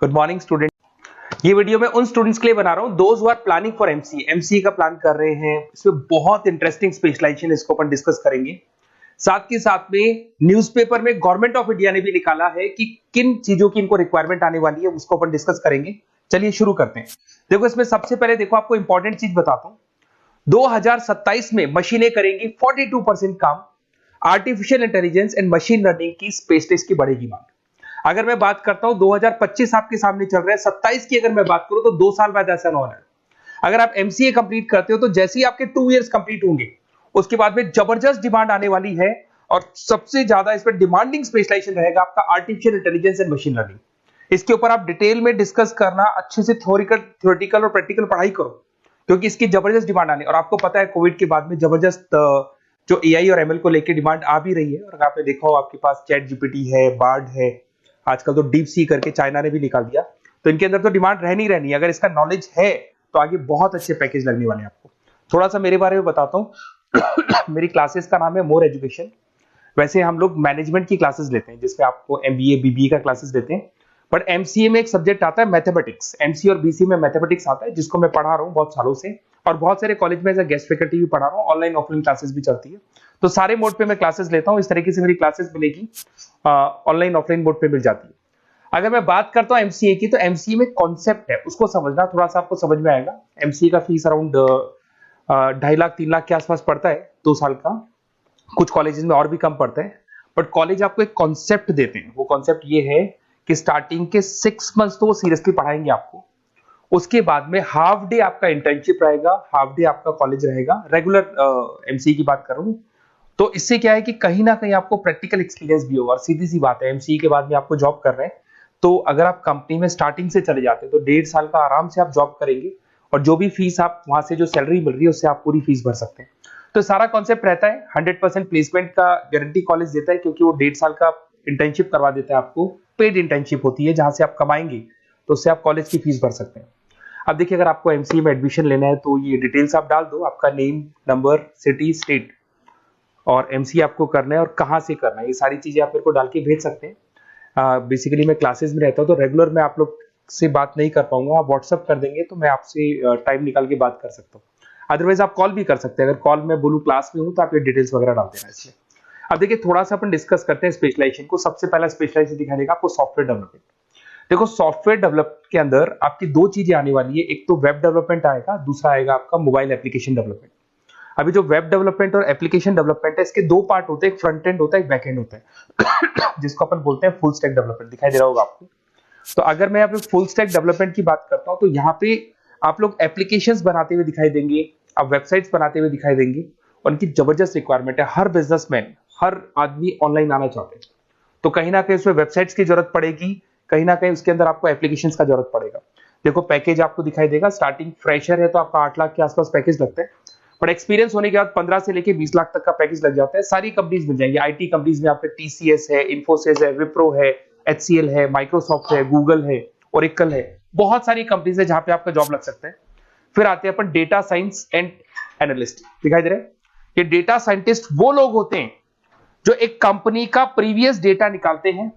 Good morning student. ये video मैं उन स्टूडेंट्स के लिए बना रहा हूं those who are planning for MCA का प्लान कर रहे हैं। इसमें बहुत इंटरेस्टिंग स्पेशलाइजेशन इसको अपन डिस्कस करेंगे। साथ के साथ में न्यूज़पेपर में गवर्नमेंट ऑफ इंडिया ने भी निकाला है कि किन चीजों की इनको रिक्वायरमेंट आने वाली है, उसको अपन डिस्कस करेंगे। चलिए शुरू करते हैं। देखो इसमें सबसे पहले देखो आपको इंपॉर्टेंट चीज बताता हूं। 2027 में मशीनें करेंगी 42% काम। Artificial intelligence and machine learning की स्पेशलिस्ट की बढ़ेगी मांग। अगर मैं बात करता हूं 2025 आपके सामने चल रहा है, 27 की अगर मैं बात करूं तो 2 साल बाद ऐसा होना है। अगर आप एमसीए कंप्लीट करते हो तो जैसे ही आपके 2 इयर्स कंप्लीट होंगे उसके बाद में जबरदस्त डिमांड आने वाली है और सबसे ज्यादा इस पर डिमांडिंग स्पेशलाइजेशन रहेगा आपका artificial intelligence and machine learning. इसके ऊपर आप डिटेल में डिस्कस करना, अच्छे से थ्योरेटिकल और प्रैक्टिकल पढ़ाई करो क्योंकि इसकी जबरदस्त डिमांड आने। और आपको पता है कोविड के बाद में जबरदस्त जो एआई और एमएल को लेकर डिमांड आ भी रही है। और आपने देखा हो आपके पास चैट जीपीटी है, बार्ड है, आजकल तो डीप सी करके चाइना ने भी निकाल दिया। तो इनके अंदर तो डिमांड रहनी। अगर इसका नॉलेज है तो आगे बहुत अच्छे पैकेज लगने वाले हैं आपको। थोड़ा सा मेरे बारे में बताता हूँ। मेरी क्लासेस का नाम है मोर एजुकेशन। वैसे हम लोग मैनेजमेंट की क्लासेस लेते हैं जिसमें आपको एमबीए बीबीए का क्लासेस देते हैं। बट एमसीए में एक सब्जेक्ट आता है मैथमेटिक्स। एमसीए और बीसीए में मैथमेटिक्स आता है जिसको मैं पढ़ा रहा हूँ बहुत सालों से और बहुत सारे कॉलेज में एज अ गेस्ट फैकल्टी भी पढ़ा रहा हूँ। ऑनलाइन ऑफलाइन क्लासेस भी चलती है तो सारे मोड पे मैं क्लासेस लेता हूँ। इस तरीके से मेरी क्लासेस मिलेगी, ऑनलाइन ऑफलाइन मोड पे मिल जाती है। अगर मैं बात करता हूं एमसीए की तो एमसीए में कॉन्सेप्ट है उसको समझना, थोड़ा सा आपको समझ में आएगा। एमसीए का फीस अराउंड 2.5 लाख 3 लाख के आसपास पड़ता है 2 साल का। कुछ कॉलेजेस में और भी कम पड़ता है बट कॉलेज आपको एक कॉन्सेप्ट देते हैं। वो कॉन्सेप्ट ये है कि स्टार्टिंग के 6 मंथ्स तो वो सीरियसली पढ़ाएंगे आपको। उसके बाद में हाफ डे आपका इंटर्नशिप रहेगा, हाफ डे आपका कॉलेज रहेगा। रेगुलर एमसीए की बात कर रहा हूं तो इससे क्या है कि कहीं ना कहीं आपको प्रैक्टिकल एक्सपीरियंस भी होगा। और सीधी सी बात है एमसीए के बाद में आपको जॉब कर रहे हैं तो अगर आप कंपनी में स्टार्टिंग से चले जाते हैं तो 1.5 साल का आराम से आप जॉब करेंगे और जो भी फीस आप वहां से जो सैलरी मिल रही है उससे आप पूरी फीस भर सकते हैं। तो सारा कॉन्सेप्ट रहता है। 100% प्लेसमेंट का गारंटी कॉलेज देता है क्योंकि वो 1.5 साल का इंटर्नशिप करवा देता है आपको। पेड इंटर्नशिप होती है जहां से आप कमाएंगे तो उससे आप कॉलेज की फीस भर सकते हैं। अब देखिए अगर आपको एमसीए में एडमिशन लेना है तो ये डिटेल्स आप डाल दो, आपका नेम, नंबर, सिटी, स्टेट और एमसीए आपको करना है और कहाँ से करना है। ये सारी चीजें आप मेरे को डाल के भेज सकते हैं। बेसिकली मैं क्लासेस में रहता हूँ तो रेगुलर मैं आप लोग से बात नहीं कर पाऊंगा। आप व्हाट्सअप कर देंगे तो मैं आपसे टाइम निकाल के बात कर सकता हूँ। अदरवाइज आप कॉल भी कर सकते हैं। अगर कॉल में बोलूँ क्लास में हूँ तो आप ये डिटेल्स वगैरह डाल देना इसमें। अब देखिए थोड़ा सा अपन डिस्कस करते हैं स्पेशलाइजेशन को। सबसे पहला स्पेशलाइजेशन दिखा देगा आपको सॉफ्टवेयर डेवलपमेंट। देखो सॉफ्टवेयर डेवलप के अंदर आपकी 2 चीजें आने वाली है। एक तो वेब डेवलपमेंट आएगा, दूसरा आएगा आपका मोबाइल एप्लीकेशन डेवलपमेंट। अभी जो वेब डेवलपमेंट और एप्लीकेशन डेवलपमेंट है इसके 2 पार्ट होते हैं, एक फ्रंट एंड होता है, एक बैक एंड होता है जिसको अपन बोलते हैं फुल स्टैक डेवलपमेंट। दिखाई दे रहा होगा आपको। तो अगर मैं यहाँ पे फुल स्टैक डेवलपमेंट की बात करता हूँ तो यहाँ पे आप लोग एप्लीकेशंस बनाते हुए दिखाई देंगे, आप वेबसाइट्स बनाते हुए दिखाई देंगे। उनकी जबरदस्त रिक्वायरमेंट है। हर बिजनेसमैन, हर आदमी ऑनलाइन आना चाहते हैं तो कहीं ना कहीं उसमें वेबसाइट्स की जरूरत पड़ेगी, कहीं ना कहीं उसके अंदर आपको एप्लीकेशंस का जरूरत पड़ेगा। देखो पैकेज आपको दिखाई देगा। स्टार्टिंग फ्रेशर है तो आपका 8 लाख के आसपास पैकेज लगता है बट एक्सपीरियंस होने के बाद 15 से लेके 20 लाख तक का पैकेज लग जाता है। सारी कंपनीज मिल जाएंगी। आईटी कंपनीज में आपके टीसीएस है, इन्फोसिस है, विप्रो है, एचसीएल है, माइक्रोसॉफ्ट है, गूगल है, ओरेकल है। बहुत सारी कंपनीज है जहां पे आपका जॉब लग सकता है। फिर आते हैं अपन डेटा साइंस एंड एनालिस्ट। दिखाई दे रहा है? ये डेटा साइंटिस्ट वो लोग होते हैं जो एक कंपनी का प्रीवियस डेटा निकालते हैं।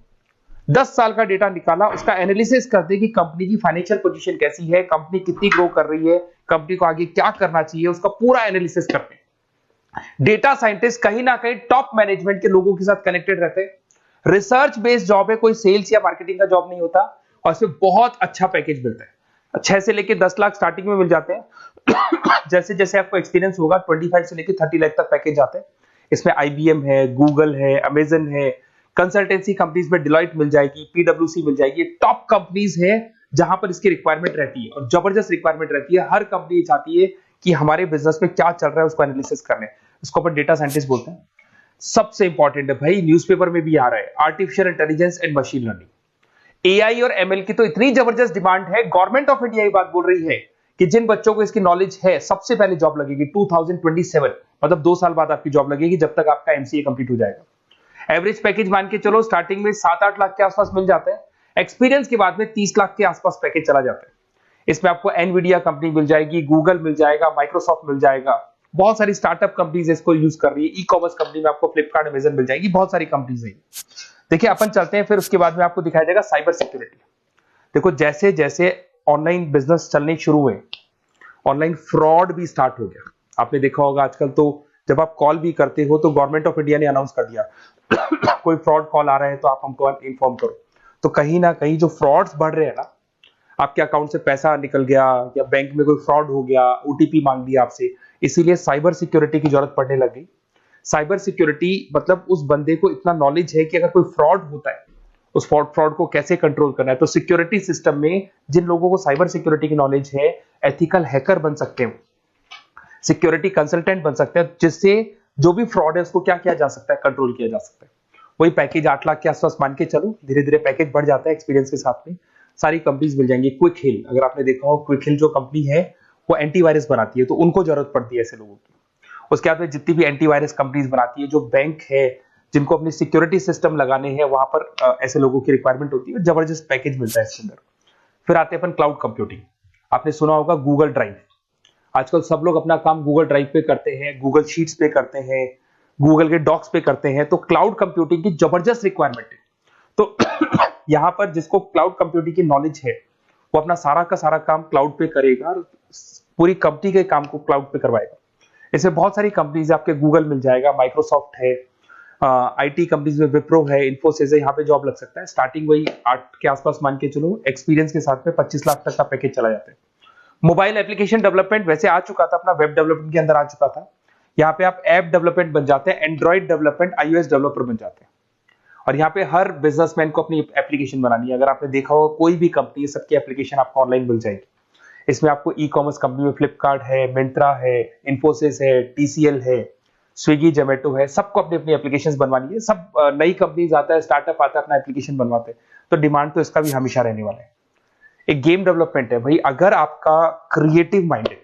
10 साल का डेटा निकाला, उसका एनालिसिस करते हैं कि कंपनी की फाइनेंशियल पोजीशन कैसी है, कंपनी कितनी ग्रो कर रही है, कंपनी को आगे क्या करना चाहिए, उसका पूरा एनालिसिस करते हैं। डेटा साइंटिस्ट कहीं ना कहीं टॉप मैनेजमेंट के लोगों के साथ कनेक्टेड रहते हैं। रिसर्च बेस्ड जॉब है, कोई सेल्स या मार्केटिंग का जॉब नहीं होता और इसमें बहुत अच्छा पैकेज मिलता है। 6 से लेके 10 लाख स्टार्टिंग में मिल जाते हैं। जैसे जैसे आपको एक्सपीरियंस होगा 25 से लेके 30 लाख तक पैकेज आते हैं। इसमें आईबीएम है, गूगल है, अमेजन है, कंसल्टेंसी कंपनीज में डिलॉयट मिल जाएगी, पीडब्ल्यूसी मिल जाएगी। टॉप कंपनीज है जहां पर इसकी रिक्वायरमेंट रहती है और जबरदस्त रिक्वायरमेंट रहती है। हर कंपनी चाहती है कि हमारे बिजनेस में क्या चल रहा है उसको एनालिसिस करने। इसको अपन डेटा साइंटिस्ट बोलते हैं। सबसे इंपॉर्टेंट है भाई, न्यूज़पेपर में भी आ रहा है, artificial intelligence and machine learning. AI और एमएल की तो इतनी जबरदस्त डिमांड है। गवर्नमेंट ऑफ इंडिया ये बात बोल रही है कि जिन बच्चों को इसकी नॉलेज है सबसे पहले जॉब लगेगी 2027, मतलब 2 साल बाद आपकी जॉब लगेगी जब तक आपका एमसीए कंप्लीट हो जाएगा। एवरेज पैकेज मान के चलो स्टार्टिंग में 7-8 लाख के आसपास मिल जाता है। एक्सपीरियंस के बाद में 30 लाख के आसपास पैकेज चला जाता है। इसमें आपको एनवीडिया कंपनी मिल जाएगी, गूगल मिल जाएगा, माइक्रोसॉफ्ट मिल जाएगा। बहुत सारी स्टार्टअप कंपनीज इसको यूज कर रही है। ई कॉमर्स कंपनी में आपको फ्लिपकार्ट, अमेजन मिल जाएगी। बहुत सारी कंपनीज है। देखिए अपन चलते हैं फिर उसके बाद में आपको दिखाया जाएगा साइबर सिक्योरिटी। देखो जैसे जैसे ऑनलाइन बिजनेस चलने शुरू हुए, ऑनलाइन फ्रॉड भी स्टार्ट हो गया। आपने देखा होगा आजकल तो जब आप कॉल भी करते हो तो गवर्नमेंट ऑफ इंडिया ने अनाउंस कर दिया कोई फ्रॉड कॉल आ रहा है तो आप हमको इन्फॉर्म करो। तो कहीं ना कहीं जो फ्रॉड्स बढ़ रहे हैं ना, आपके अकाउंट से पैसा निकल गया या बैंक में कोई फ्रॉड हो गया, ओटीपी मांग दिया आपसे, इसीलिए साइबर सिक्योरिटी की जरूरत पड़ने लग गई। साइबर सिक्योरिटी मतलब उस बंदे को इतना नॉलेज है कि अगर कोई फ्रॉड होता है उस फ्रॉड को कैसे कंट्रोल करना है। तो सिक्योरिटी सिस्टम में जिन लोगों को साइबर सिक्योरिटी की नॉलेज है, एथिकल हैकर बन सकते हैं, सिक्योरिटी कंसल्टेंट बन सकते हैं, जिससे जो भी फ्रॉड है उसको क्या किया जा सकता है, कंट्रोल किया जा सकता है। वही पैकेज 8 लाख के आसपास मान के चलो, धीरे धीरे पैकेज बढ़ जाता है एक्सपीरियंस के साथ में। सारी कंपनीज मिल जाएंगी। क्विक हिल, अगर आपने देखा हो, क्विक हिल जो कंपनी है वो एंटीवायरस बनाती है, तो उनको जरूरत पड़ती है ऐसे लोगों की। उसके बाद में जितनी भी एंटीवायरस कंपनीज बनाती है, जो बैंक है जिनको अपनी सिक्योरिटी सिस्टम लगाने हैं, वहां पर ऐसे लोगों की रिक्वायरमेंट होती है, जबरदस्त पैकेज मिलता है इसके अंदर। फिर आते हैं अपन क्लाउड कंप्यूटिंग। आपने सुना होगा गूगल ड्राइव, आजकल सब लोग अपना काम गूगल ड्राइव पे करते हैं, गूगल शीट्स पे करते हैं, गूगल के डॉक्स पे करते हैं। तो क्लाउड कंप्यूटिंग की जबरदस्त रिक्वायरमेंट है। तो यहां पर जिसको क्लाउड कंप्यूटिंग की नॉलेज है वो अपना सारा का सारा काम क्लाउड पे करेगा और पूरी कंपनी के काम को क्लाउड पे करवाएगा। इसमें बहुत सारी कंपनीज, आपके गूगल मिल जाएगा, माइक्रोसॉफ्ट है, आईटी कंपनीज में विप्रो है, इन्फोसिस है, यहाँ पे जॉब लग सकता है। स्टार्टिंग वही 8 के आसपास मान के चलो, एक्सपीरियंस के साथ में 25 लाख तक का पैकेज चला जाता है। मोबाइल एप्लीकेशन डेवलपमेंट वैसे आ चुका था, अपना वेब डेवलपमेंट के अंदर आ चुका था। यहाँ पे आप ऐप डेवलपमेंट बन जाते हैं, एंड्रॉइड डेवलपमेंट, आईओएस डेवलपर बन जाते हैं। और यहाँ पे हर बिजनेसमैन को अपनी एप्लीकेशन बनानी है। अगर आपने देखा हो कोई भी कंपनी, सबकी एप्लीकेशन आपको ऑनलाइन मिल जाएगी। इसमें आपको ई कॉमर्स कंपनी में फ्लिपकार्ट है, मिंत्रा है, इन्फोसिस है, टीसीएल है, स्विगी, जोमेटो है, सबको अपनी अपनी एप्लीकेशन बनवानी है। सब नई कंपनीज आता है, स्टार्टअप आता है, अपना एप्लीकेशन बनवाते हैं। तो डिमांड तो इसका भी हमेशा रहने वाला है। एक गेम डेवलपमेंट है भाई, अगर आपका क्रिएटिव माइंड है,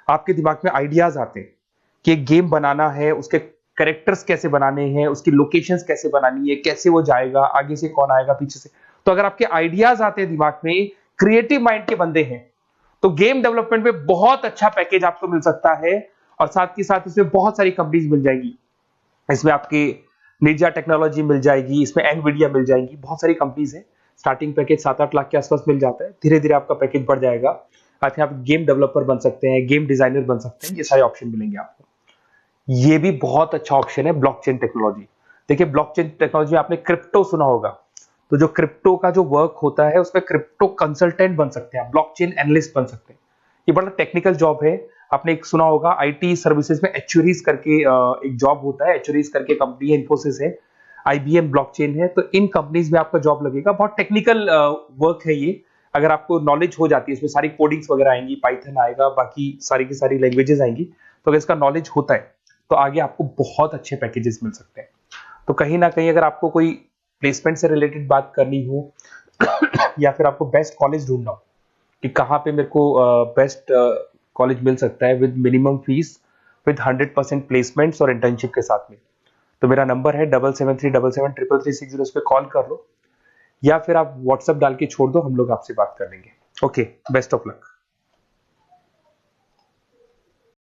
आपके दिमाग में आइडियाज आते हैं कि एक गेम बनाना है, उसके कैरेक्टर्स कैसे बनाने हैं, उसकी लोकेशंस कैसे बनानी है, कैसे वो जाएगा, आगे से कौन आएगा, पीछे से, तो अगर आपके आइडियाज आते हैं दिमाग में, क्रिएटिव माइंड के बंदे हैं, तो गेम डेवलपमेंट में बहुत अच्छा पैकेज आपको मिल सकता है। और साथ ही साथ इसमें बहुत सारी कंपनीज मिल जाएगी। इसमें आपकी निंजा टेक्नोलॉजी मिल जाएगी, इसमें एनवीडिया मिल जाएगी, बहुत सारी कंपनीज है। स्टार्टिंग पैकेज 7-8 लाख के आसपास मिल जाता है, धीरे धीरे आपका पैकेज बढ़ जाएगा। आप गेम डेवलपर बन सकते हैं, गेम डिजाइनर बन सकते हैं, ये सारे ऑप्शन मिलेंगे आपको। ये भी बहुत अच्छा ऑप्शन है ब्लॉकचेन टेक्नोलॉजी। देखिए ब्लॉकचेन टेक्नोलॉजी में आपने क्रिप्टो सुना होगा, तो जो क्रिप्टो का जो वर्क होता है उसमें क्रिप्टो कंसल्टेंट बन सकते हैं, ब्लॉकचेन एनालिस्ट बन सकते हैं। ये बड़ा टेक्निकल जॉब है। आपने एक सुना होगा आईटी सर्विसेज में एचुरीज करके एक जॉब होता है, एचुरीज करके कंपनी है, इन्फोसिस है, आईबीएम ब्लॉकचेन है। तो इन कंपनीज में आपका जॉब लगेगा। बहुत टेक्निकल वर्क है ये। अगर आपको नॉलेज हो जाती है, इसमें सारी कोडिंग्स वगैरह आएंगी, पाइथन आएगा, बाकी सारी की सारी लैंग्वेजेस आएंगी, तो अगर इसका नॉलेज होता है तो आगे आपको बहुत अच्छे पैकेजेस मिल सकते हैं। तो कहीं ना कहीं अगर आपको कोई प्लेसमेंट से रिलेटेड बात करनी हो या फिर आपको बेस्ट कॉलेज ढूंढना हो कि कहाँ पे मेरे को बेस्ट कॉलेज मिल सकता है with minimum fees, with 100% placements और इंटर्नशिप के साथ में, तो मेरा नंबर है 7737733360। उस पर कॉल कर लो या फिर आप व्हाट्सएप डाल के छोड़ दो, हम लोग आपसे बात कर लेंगे। Okay, best of luck.